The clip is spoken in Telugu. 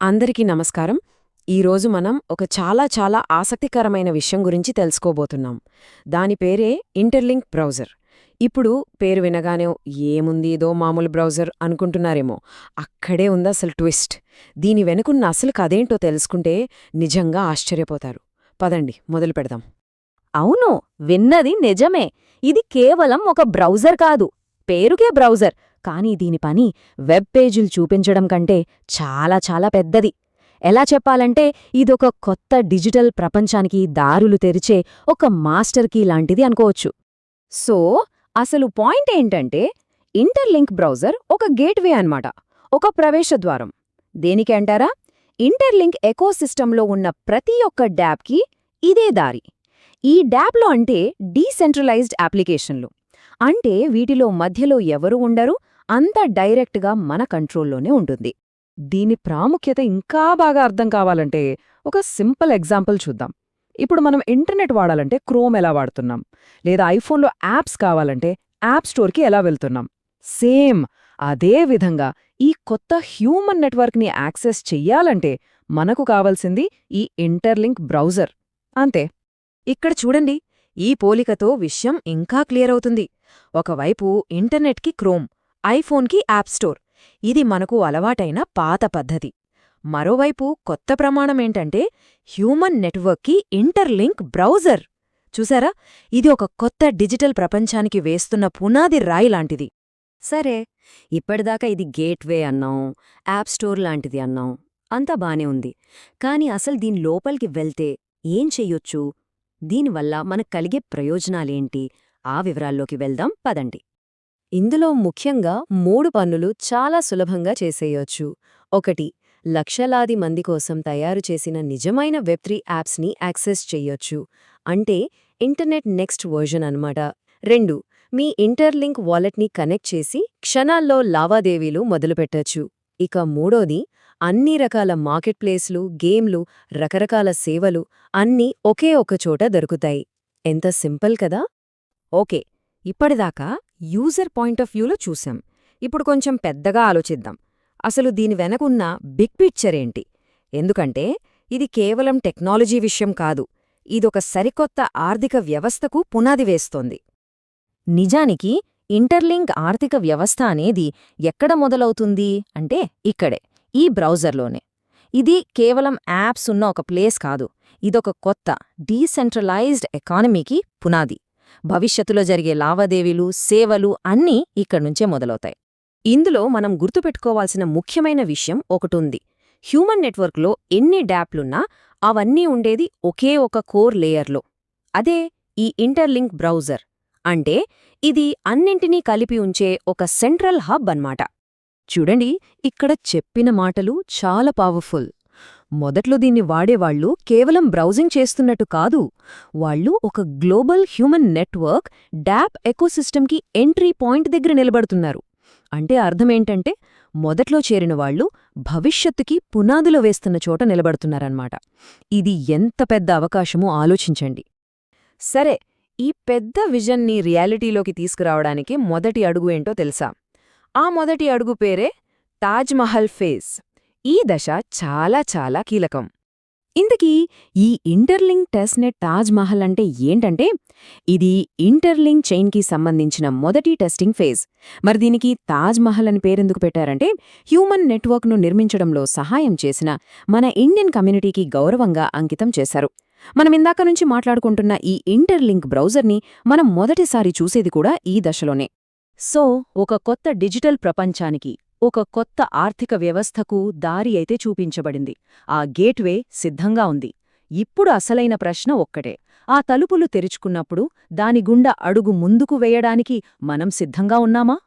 అందరికీ నమస్కారం. ఈరోజు మనం ఒక చాలా ఆసక్తికరమైన విషయం గురించి తెలుసుకోబోతున్నాం. దాని పేరే ఇంటర్లింక్ బ్రౌజర్. ఇప్పుడు పేరు వినగానే ఏముంది ఇదో మామూలు బ్రౌజర్ అనుకుంటున్నారేమో. అక్కడే ఉందసలు ట్విస్ట్. దీని వెనుకున్న అసలు కథేంటో తెలుసుకుంటే నిజంగా ఆశ్చర్యపోతారు. పదండి మొదలు పెడదాం. అవును, విన్నది నిజమే. ఇది కేవలం ఒక బ్రౌజర్ కాదు, పేరుకే బ్రౌజర్. కానీ దీని పని వెబ్ పేజీలు చూపించడం కంటే చాలా పెద్దది. ఎలా చెప్పాలంటే ఇదొక కొత్త డిజిటల్ ప్రపంచానికి దారులు తెరిచే ఒక మాస్టర్ కీ లాంటిది అనుకోవచ్చు. సో అసలు పాయింట్ ఏంటంటే, ఇంటర్లింక్ బ్రౌజర్ ఒక గేట్వే అన్నమాట, ఒక ప్రవేశద్వారం. దేనికి అంటారా? ఇంటర్లింక్ ఎకోసిస్టంలో ఉన్న ప్రతి ఒక్క డాప్కి ఇదే దారి. ఈ డాప్లో అంటే డీసెంట్రలైజ్డ్ అప్లికేషన్లు. అంటే వీటిలో మధ్యలో ఎవరు ఉండరు, అంతా డైరెక్ట్గా మన కంట్రోల్లోనే ఉంటుంది. దీని ప్రాముఖ్యత ఇంకా బాగా అర్థం కావాలంటే ఒక సింపుల్ ఎగ్జాంపుల్ చూద్దాం. ఇప్పుడు మనం ఇంటర్నెట్ వాడాలంటే క్రోమ్ ఎలా వాడుతున్నాం, లేదా ఐఫోన్లో యాప్స్ కావాలంటే యాప్ స్టోర్కి ఎలా వెళ్తున్నాం. సేమ్ అదే విధంగా ఈ కొత్త హ్యూమన్ నెట్వర్క్ని యాక్సెస్ చెయ్యాలంటే మనకు కావాల్సింది ఈ ఇంటర్లింక్ బ్రౌజర్. అంతే. ఇక్కడ చూడండి, ఈ పోలికతో విషయం ఇంకా క్లియర్ అవుతుంది. ఒకవైపు ఇంటర్నెట్కి క్రోమ్, ఐఫోన్కి యాప్ స్టోర్. ఇది మనకు అలవాటైన పాత పద్ధతి. మరోవైపు కొత్త ప్రమాణమేంటంటే హ్యూమన్ నెట్వర్క్కి ఇంటర్లింక్ బ్రౌజర్. చూసారా, ఇది ఒక కొత్త డిజిటల్ ప్రపంచానికి వేస్తున్న పునాది రాయి లాంటిది. సరే, ఇప్పటిదాకా ఇది గేట్వే అన్నాం, యాప్ స్టోర్ లాంటిది అన్నాం, అంతా బానే ఉంది. కాని అసలు దీని లోపలికి వెళ్తే ఏం చెయ్యొచ్చు? దీనివల్ల మనకు కలిగే ప్రయోజనాలేంటి? ఆ వివరాల్లోకి వెళ్దాం, పదండి. ఇందులో ముఖ్యంగా 3 పనులు చాలా సులభంగా చేసేయొచ్చు. 1. లక్షలాది మంది కోసం తయారు చేసిన నిజమైన వెబ్3 యాప్స్ని యాక్సెస్ చెయ్యొచ్చు. అంటే ఇంటర్నెట్ నెక్స్ట్ వర్జన్ అన్నమాట. 2. మీ ఇంటర్లింక్ వాలెట్ని కనెక్ట్ చేసి క్షణాల్లో లావాదేవీలు మొదలుపెట్టొచ్చు. ఇక 3. అన్ని రకాల మార్కెట్ ప్లేస్లు, గేమ్లు, రకరకాల సేవలు అన్నీ ఒకే ఒక చోట దొరుకుతాయి. ఎంత సింపుల్ కదా! ఓకే, ఇప్పటిదాకా యూజర్ పాయింట్ ఆఫ్ వ్యూలో చూశాం. ఇప్పుడు కొంచెం పెద్దగా ఆలోచిద్దాం. అసలు దీని వెనకున్న బిగ్ పిక్చర్ ఏంటి? ఎందుకంటే ఇది కేవలం టెక్నాలజీ విషయం కాదు, ఇదొక సరికొత్త ఆర్థిక వ్యవస్థకు పునాది వేస్తోంది. నిజానికి ఇంటర్లింక్ ఆర్థిక వ్యవస్థ అనేది ఎక్కడ మొదలవుతుంది అంటే ఇక్కడే, ఈ బ్రౌజర్లోనే. ఇది కేవలం యాప్స్ ఉన్న ఒక ప్లేస్ కాదు, ఇదొక కొత్త డీసెంట్రలైజ్డ్ ఎకానమీకి పునాది. భవిష్యత్తులో జరిగే లావాదేవీలు, సేవలు అన్నీ ఇక్కడ్నుంచే మొదలవుతాయి. ఇందులో మనం గుర్తుపెట్టుకోవాల్సిన ముఖ్యమైన విషయం ఒకటుంది. హ్యూమన్ నెట్వర్క్లో ఎన్ని డాప్లున్నా అవన్నీ ఉండేది ఒకే ఒక కోర్ లేయర్లో. అదే ఈ ఇంటర్లింక్ బ్రౌజర్. అంటే ఇది అన్నింటినీ కలిపి ఉంచే ఒక సెంట్రల్ హబ్ అన్నమాట. చూడండి, ఇక్కడ చెప్పిన మాటలు చాలా పవర్ఫుల్. మొదట్లో దీన్ని వాడేవాళ్లు కేవలం బ్రౌజింగ్ చేస్తున్నట్టు కాదు, వాళ్ళు ఒక గ్లోబల్ హ్యూమన్ నెట్వర్క్ డాప్ ఎకోసిస్టమ్కి ఎంట్రీ పాయింట్ దగ్గర నిలబడుతున్నారు. అంటే అర్థమేంటంటే మొదట్లో చేరిన వాళ్లు భవిష్యత్తుకి పునాదులు వేస్తున్న చోట నిలబడుతున్నారన్నమాట. ఇది ఎంత పెద్ద అవకాశమో ఆలోచించండి. సరే, ఈ పెద్ద విజన్ని రియాలిటీలోకి తీసుకురావడానికి మొదటి అడుగు ఏంటో తెలుసా? ఆ మొదటి అడుగు పేరే తాజ్మహల్ ఫేజ్. ఈ దశ చాలా కీలకం. ఇంతకీ ఈ ఇంటర్లింక్ టెస్ట్నెట్ తాజ్మహల్ అంటే ఏంటంటే, ఇది ఇంటర్లింక్ చైన్కి సంబంధించిన మొదటి టెస్టింగ్ ఫేజ్. మరి దీనికి తాజ్మహల్ అని పేరెందుకు పెట్టారంటే, హ్యూమన్ నెట్వర్క్ను నిర్మించడంలో సహాయం చేసిన మన ఇండియన్ కమ్యూనిటీకి గౌరవంగా అంకితం చేశారు. మనమిందాక నుంచి మాట్లాడుకుంటున్న ఈ ఇంటర్లింక్ బ్రౌజర్ని మనం మొదటిసారి చూసేది కూడా ఈ దశలోనే. సో ఒక కొత్త డిజిటల్ ప్రపంచానికి, ఒక కొత్త ఆర్థిక వ్యవస్థకు దారి అయితే చూపించబడింది. ఆ గేట్వే సిద్ధంగా ఉంది. ఇప్పుడు అసలైన ప్రశ్న ఒక్కటే, ఆ తలుపులు తెరుచుకున్నప్పుడు దాని గుండా అడుగు ముందుకు వేయడానికి మనం సిద్ధంగా ఉన్నామా?